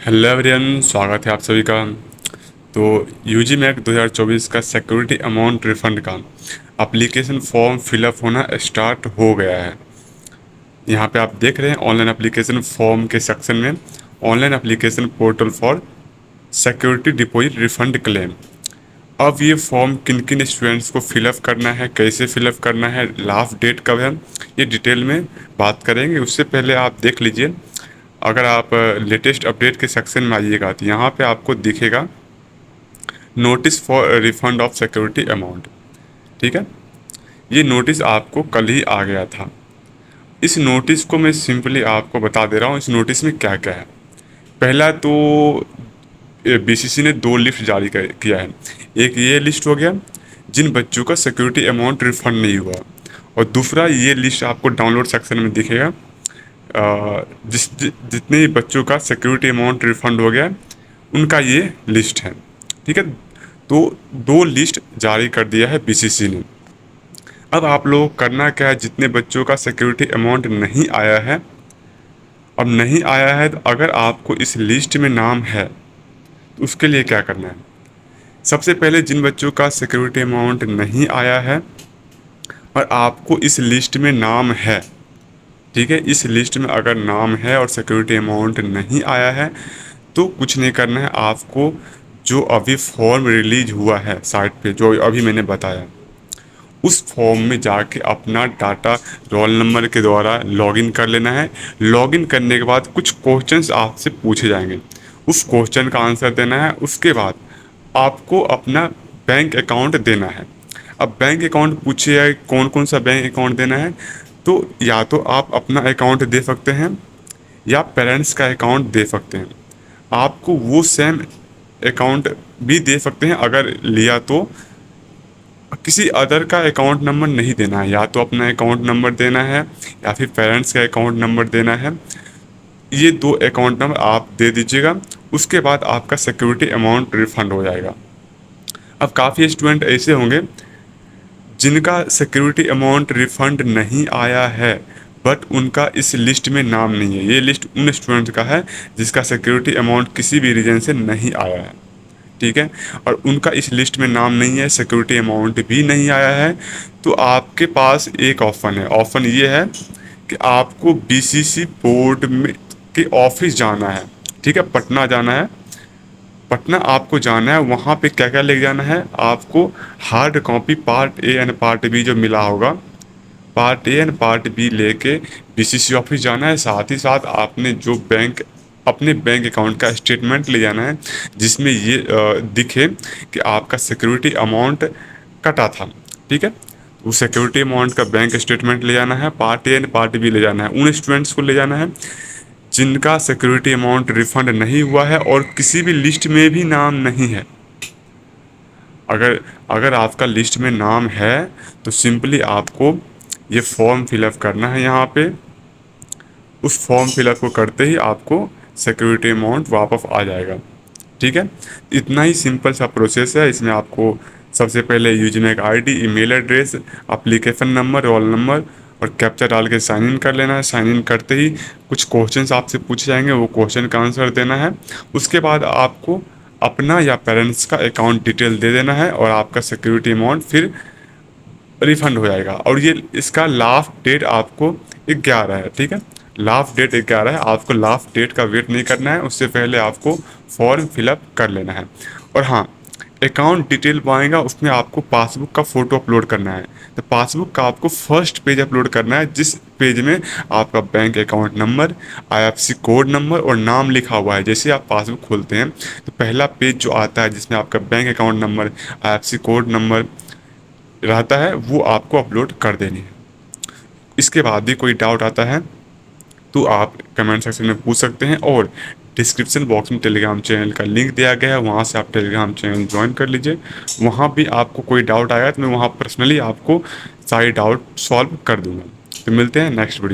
Hello everyone, स्वागत है आप सभी का। तो यूजी मैक 2024 का सिक्योरिटी अमाउंट रिफंड का एप्लीकेशन फॉर्म फिलअप होना स्टार्ट हो गया है। यहाँ पे आप देख रहे हैं ऑनलाइन एप्लीकेशन फॉर्म के सेक्शन में online application portal for security deposit refund claim. अब ये फॉर्म किन किन स्टूडेंट्स को फिलअप करना है, कैसे फिलअप करना है, लास्ट डेट कब है, ये डिटेल में बात करेंगे। उससे पहले आप देख लीजिए, अगर आप लेटेस्ट अपडेट के सेक्शन में आइएगा तो यहाँ पे आपको दिखेगा notice for refund of security amount. ठीक है, ये नोटिस आपको कल ही आ गया था। इस नोटिस को मैं सिंपली आपको बता दे रहा हूँ, इस नोटिस में क्या क्या है। पहला तो बीसीसी ने दो लिस्ट जारी किया है। एक ये लिस्ट हो गया जिन बच्चों का सिक्योरिटी अमाउंट रिफंड नहीं हुआ, और दूसरा ये लिस्ट आपको डाउनलोड सेक्शन में दिखेगा जितने भी बच्चों का सिक्योरिटी अमाउंट रिफंड हो गया उनका ये लिस्ट है। ठीक है, तो दो लिस्ट जारी कर दिया है बीसीसी ने। अब आप लोगों को करना क्या है, जितने बच्चों का सिक्योरिटी अमाउंट नहीं आया है, अब नहीं आया है तो अगर आपको इस लिस्ट में नाम है तो उसके लिए क्या करना है। सबसे पहले जिन बच्चों का सिक्योरिटी अमाउंट नहीं आया है और आपको इस लिस्ट में नाम है, ठीक है, इस लिस्ट में अगर नाम है और सिक्योरिटी अमाउंट नहीं आया है तो कुछ नहीं करना है आपको। जो अभी फॉर्म रिलीज हुआ है साइट पे, जो अभी मैंने बताया, उस फॉर्म में जाके अपना डाटा रोल नंबर के द्वारा लॉगिन कर लेना है। लॉगिन करने के बाद कुछ क्वेश्चंस आपसे पूछे जाएंगे, उस क्वेश्चन का आंसर देना है। उसके बाद आपको अपना बैंक अकाउंट देना है। अब बैंक अकाउंट पूछिए कौन कौन सा बैंक अकाउंट देना है, तो या तो आप अपना अकाउंट दे सकते हैं या पेरेंट्स का अकाउंट दे सकते हैं। आपको वो सेम अकाउंट भी दे सकते हैं अगर लिया तो। किसी अदर का अकाउंट नंबर नहीं देना है, या तो अपना अकाउंट नंबर देना है या फिर पेरेंट्स का अकाउंट नंबर देना है। ये दो अकाउंट नंबर आप दे दीजिएगा, उसके बाद आपका सिक्योरिटी अमाउंट रिफंड हो जाएगा। अब काफ़ी स्टूडेंट ऐसे होंगे जिनका सिक्योरिटी अमाउंट रिफंड नहीं आया है बट उनका इस लिस्ट में नाम नहीं है। ये लिस्ट उन स्टूडेंट का है जिसका सिक्योरिटी अमाउंट किसी भी रीजन से नहीं आया है। ठीक है, और उनका इस लिस्ट में नाम नहीं है, सिक्योरिटी अमाउंट भी नहीं आया है, तो आपके पास एक ऑप्शन है। ऑप्शन ये है कि आपको बीसीसी बोर्ड में के ऑफिस जाना है। ठीक है, पटना जाना है। पटना आपको जाना है, वहाँ पे क्या क्या लेके जाना है आपको। Hard copy part A and part B जो मिला होगा, part A and part B लेके बीसीसी ऑफिस जाना है। साथ ही साथ आपने जो अपने बैंक अकाउंट का स्टेटमेंट ले जाना है जिसमें ये दिखे कि आपका सिक्योरिटी अमाउंट कटा था। ठीक है, उस सिक्योरिटी अमाउंट का बैंक स्टेटमेंट ले जाना है। Part A and part B ले जाना है। उन स्टूडेंट्स को ले जाना है जिनका सिक्योरिटी अमाउंट रिफंड नहीं हुआ है और किसी भी लिस्ट में भी नाम नहीं है। अगर अगर आपका लिस्ट में नाम है तो सिंपली आपको ये फॉर्म फिलअप करना है। यहाँ पे उस फॉर्म फिलअप को करते ही आपको सिक्योरिटी अमाउंट वापस आ जाएगा। ठीक है, इतना ही सिंपल सा प्रोसेस है। इसमें आपको सबसे पहले user ID, email address, application number, roll number और कैप्चा डाल के साइन इन कर लेना है। साइन इन करते ही कुछ क्वेश्चंस आपसे पूछे जाएंगे, वो क्वेश्चन का आंसर देना है। उसके बाद आपको अपना या पेरेंट्स का अकाउंट डिटेल दे देना है और आपका सिक्योरिटी अमाउंट फिर रिफंड हो जाएगा। और ये इसका लास्ट डेट आपको 11 है। ठीक है, लास्ट डेट 11 है। आपको लास्ट डेट का वेट नहीं करना है, उससे पहले आपको फॉर्म फिलअप कर लेना है। और हाँ, अकाउंट डिटेल पाएगा उसमें आपको पासबुक का फ़ोटो अपलोड करना है। तो पासबुक का आपको फर्स्ट पेज अपलोड करना है, जिस पेज में आपका bank account number, IFSC code number और नाम लिखा हुआ है। जैसे आप पासबुक खोलते हैं तो पहला पेज जो आता है जिसमें आपका bank account number, IFSC code number रहता है, वो आपको अपलोड कर देनी है। इसके बाद भी कोई डाउट आता है तो आप कमेंट सेक्शन में पूछ सकते हैं, और डिस्क्रिप्शन बॉक्स में टेलीग्राम चैनल का लिंक दिया गया है, वहाँ से आप टेलीग्राम चैनल ज्वाइन कर लीजिए। वहाँ भी आपको कोई डाउट आएगा तो मैं वहाँ पर्सनली आपको सारी डाउट सॉल्व कर दूँगा। तो मिलते हैं नेक्स्ट वीडियो।